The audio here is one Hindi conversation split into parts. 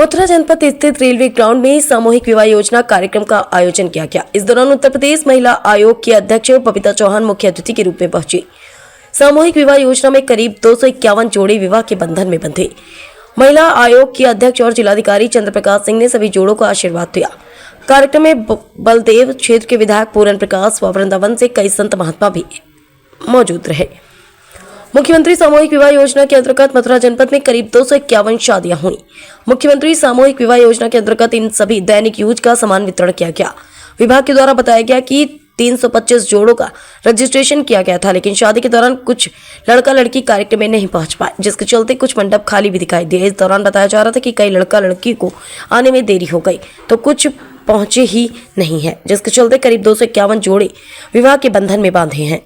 मथुरा जनपद स्थित रेलवे ग्राउंड में सामूहिक विवाह योजना कार्यक्रम का आयोजन किया गया। इस दौरान उत्तर प्रदेश महिला आयोग की अध्यक्ष बबीता चौहान मुख्य अतिथि के रूप में पहुंची। सामूहिक विवाह योजना में करीब 251 जोड़े विवाह के बंधन में बंधे। महिला आयोग की अध्यक्ष और जिलाधिकारी चंद्रप्रकाश सिंह ने सभी जोड़ों को आशीर्वाद दिया। कार्यक्रम में बलदेव क्षेत्र के विधायक पूरन प्रकाश व वृंदावन से कई संत महात्मा भी मौजूद रहे। मुख्यमंत्री सामूहिक विवाह योजना के अंतर्गत मथुरा जनपद में करीब 251 शादियां हुई। मुख्यमंत्री सामूहिक विवाह योजना के अंतर्गत इन सभी दैनिक यूज का सामान वितरण किया गया। विभाग के द्वारा बताया गया कि 325 जोड़ों का रजिस्ट्रेशन किया गया था, लेकिन शादी के दौरान कुछ लड़का लड़की कार्यक्रम में नहीं पहुंच पाए, जिसके चलते कुछ मंडप खाली भी दिखाई दिए। इस दौरान बताया जा रहा था कि कई लड़का लड़की को आने में देरी हो गई तो कुछ पहुंचे ही नहीं है, जिसके चलते करीब 251 जोड़े विवाह के बंधन में बांधे हैं।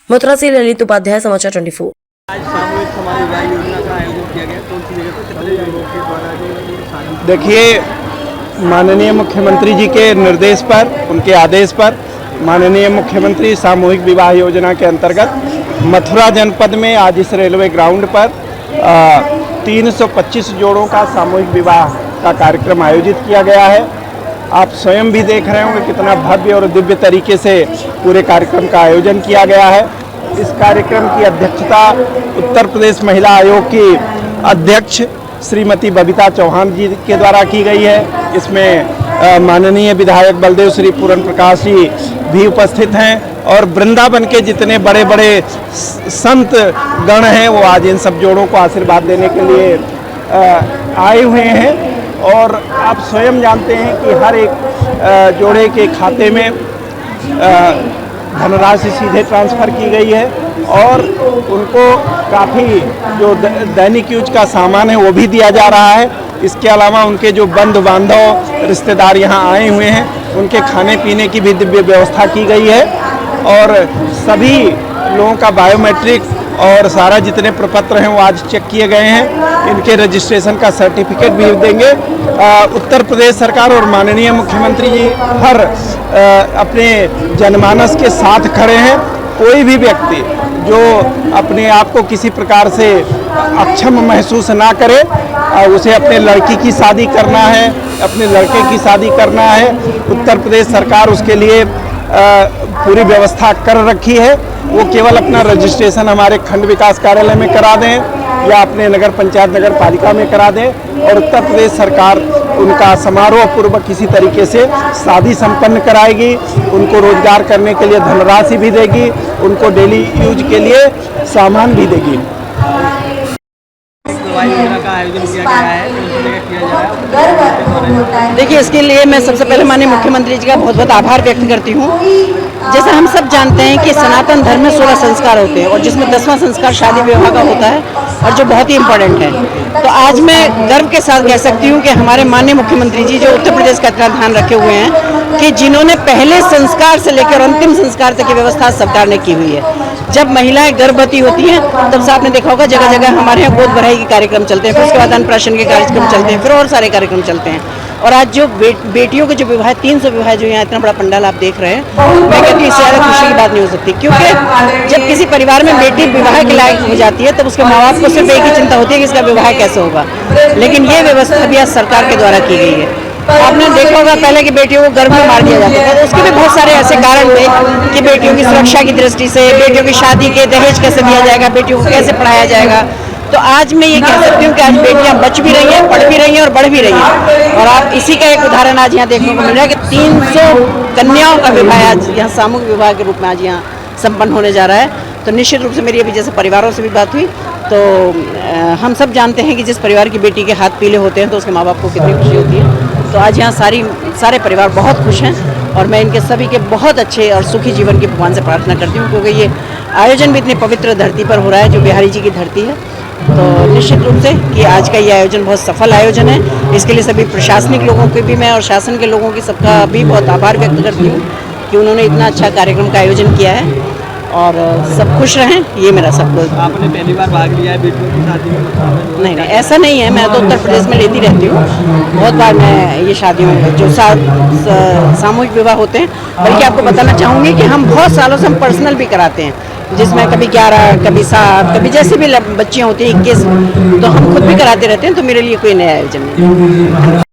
मथुरा से ललित उपाध्याय, समाचार 24। आज सामूहिक समाज विवाह योजना का आयोजन किया गया। कौन सी जगह पर कितने लोगों के द्वारा जो देखिए, माननीय मुख्यमंत्री जी के निर्देश पर, उनके आदेश पर माननीय मुख्यमंत्री सामूहिक विवाह योजना के अंतर्गत मथुरा जनपद में आज इस रेलवे ग्राउंड पर 325 जोड़ों का सामूहिक विवाह का कार्यक्रम आयोजित किया गया है। आप स्वयं भी देख रहे होंगे कितना भव्य और दिव्य तरीके से पूरे कार्यक्रम का आयोजन किया गया है। इस कार्यक्रम की अध्यक्षता उत्तर प्रदेश महिला आयोग की अध्यक्ष श्रीमती बबीता चौहान जी के द्वारा की गई है। इसमें माननीय विधायक बलदेव श्री पूरन प्रकाश जी भी उपस्थित हैं और वृंदावन के जितने बड़े बड़े संत गण हैं वो आज इन सब जोड़ों को आशीर्वाद देने के लिए आए हुए हैं। और आप स्वयं जानते हैं कि हर एक जोड़े के खाते में धनराशि सीधे ट्रांसफ़र की गई है और उनको काफ़ी जो दैनिक यूज का सामान है वो भी दिया जा रहा है। इसके अलावा उनके जो बंधु बांधव रिश्तेदार यहाँ आए हुए हैं उनके खाने पीने की भी दिव्य व्यवस्था की गई है और सभी लोगों का बायोमेट्रिक और सारा जितने प्रपत्र हैं वो आज चेक किए गए हैं। इनके रजिस्ट्रेशन का सर्टिफिकेट भी देंगे। उत्तर प्रदेश सरकार और माननीय मुख्यमंत्री जी हर अपने जनमानस के साथ खड़े हैं। कोई भी व्यक्ति जो अपने आप को किसी प्रकार से अक्षम महसूस ना करे, उसे अपने लड़की की शादी करना है, अपने लड़के की शादी करना है, उत्तर प्रदेश सरकार उसके लिए पूरी व्यवस्था कर रखी है। वो केवल अपना रजिस्ट्रेशन हमारे खंड विकास कार्यालय में करा दें या अपने नगर पंचायत नगर पालिका में करा दें और उत्तर प्रदेश सरकार उनका समारोह पूर्वक किसी तरीके से शादी संपन्न कराएगी। उनको रोजगार करने के लिए धनराशि भी देगी, उनको डेली यूज के लिए सामान भी देगी। का आयोजन किया गया है, कौन सी जगह किया जा रहा है? देखिए, इसके लिए मैं सबसे पहले माननीय मुख्यमंत्री जी का बहुत बहुत आभार व्यक्त करती हूँ। जैसा हम सब जानते हैं कि सनातन धर्म में 16 संस्कार होते हैं और जिसमें 10वां संस्कार शादी विवाह का होता है और जो बहुत ही इम्पोर्टेंट है। तो आज मैं गर्व के साथ कह सकती हूँ कि हमारे माननीय मुख्यमंत्री जी जो उत्तर प्रदेश का इतना ध्यान रखे हुए हैं कि जिन्होंने पहले संस्कार से लेकर अंतिम संस्कार तक की व्यवस्था सरकार ने की हुई है। जब महिलाएं गर्भवती होती हैं तब से आपने देखा होगा जगह जगह हमारे यहाँ गोद भराई के कार्यक्रम चलते हैं, फिर उसके बाद अन्नप्राशन के कार्यक्रम चलते हैं, फिर और सारे कार्यक्रम चलते हैं। और आज जो बेटियों के जो विवाह 300 विवाह जो यहाँ इतना बड़ा पंडाल आप देख रहे हैं, मैं कहती हूँ इससे ज़्यादा खुशी की बात नहीं हो सकती। क्योंकि जब किसी परिवार में बेटी विवाह के लायक हो जाती है तब उसके माँ बाप को सिर्फ एक ही चिंता होती है कि इसका विवाह कैसे होगा। लेकिन ये व्यवस्था भी आज सरकार के द्वारा की गई है। आपने देखा होगा पहले की बेटियों को गर्भ में मार दिया जाता था, तो उसके भी बहुत सारे ऐसे कारण थे कि बेटियों की सुरक्षा की दृष्टि से, बेटियों की शादी के दहेज कैसे दिया जाएगा, बेटियों को कैसे पढ़ाया जाएगा। तो आज मैं ये कह सकती हूँ कि आज बेटियां बच भी रही हैं, पढ़ भी रही हैं और बढ़ भी रही हैं। और आप इसी का एक उदाहरण आज यहाँ देखने को मिल रहा है कि 300 कन्याओं का विवाह आज यहाँ सामूहिक विवाह के रूप में आज यहाँ संपन्न होने जा रहा है। तो निश्चित रूप से मेरी अभी जैसे परिवारों से भी बात हुई तो हम सब जानते हैं कि जिस परिवार की बेटी के हाथ पीले होते हैं तो उसके माँ बाप को कितनी खुशी होती है। तो आज यहाँ सारे परिवार बहुत खुश हैं और मैं इनके सभी के बहुत अच्छे और सुखी जीवन की भगवान से प्रार्थना करती हूँ, क्योंकि ये आयोजन भी इतनी पवित्र धरती पर हो रहा है जो बिहारी जी की धरती है। तो निश्चित रूप से कि आज का ये आयोजन बहुत सफल आयोजन है। इसके लिए सभी प्रशासनिक लोगों के भी मैं और शासन के लोगों की सबका भी बहुत आभार व्यक्त करती हूँ कि उन्होंने इतना अच्छा कार्यक्रम का आयोजन किया है और सब खुश रहें, ये मेरा सबको। आपने पहली बार भाग लिया है बेटियों की शादी में? नहीं, ऐसा नहीं है। मैं तो उत्तर प्रदेश में लेती रहती हूँ, बहुत बार मैं ये शादियों में जो सामूहिक विवाह होते हैं, बल्कि आपको बताना चाहूँगी कि हम बहुत सालों से हम पर्सनल भी कराते हैं। जिसमें कभी 11, कभी 7, कभी जैसे भी बच्चियाँ होती हैं 21, तो हम खुद भी कराते रहते हैं, तो मेरे लिए कोई नया आयोजन नहीं है।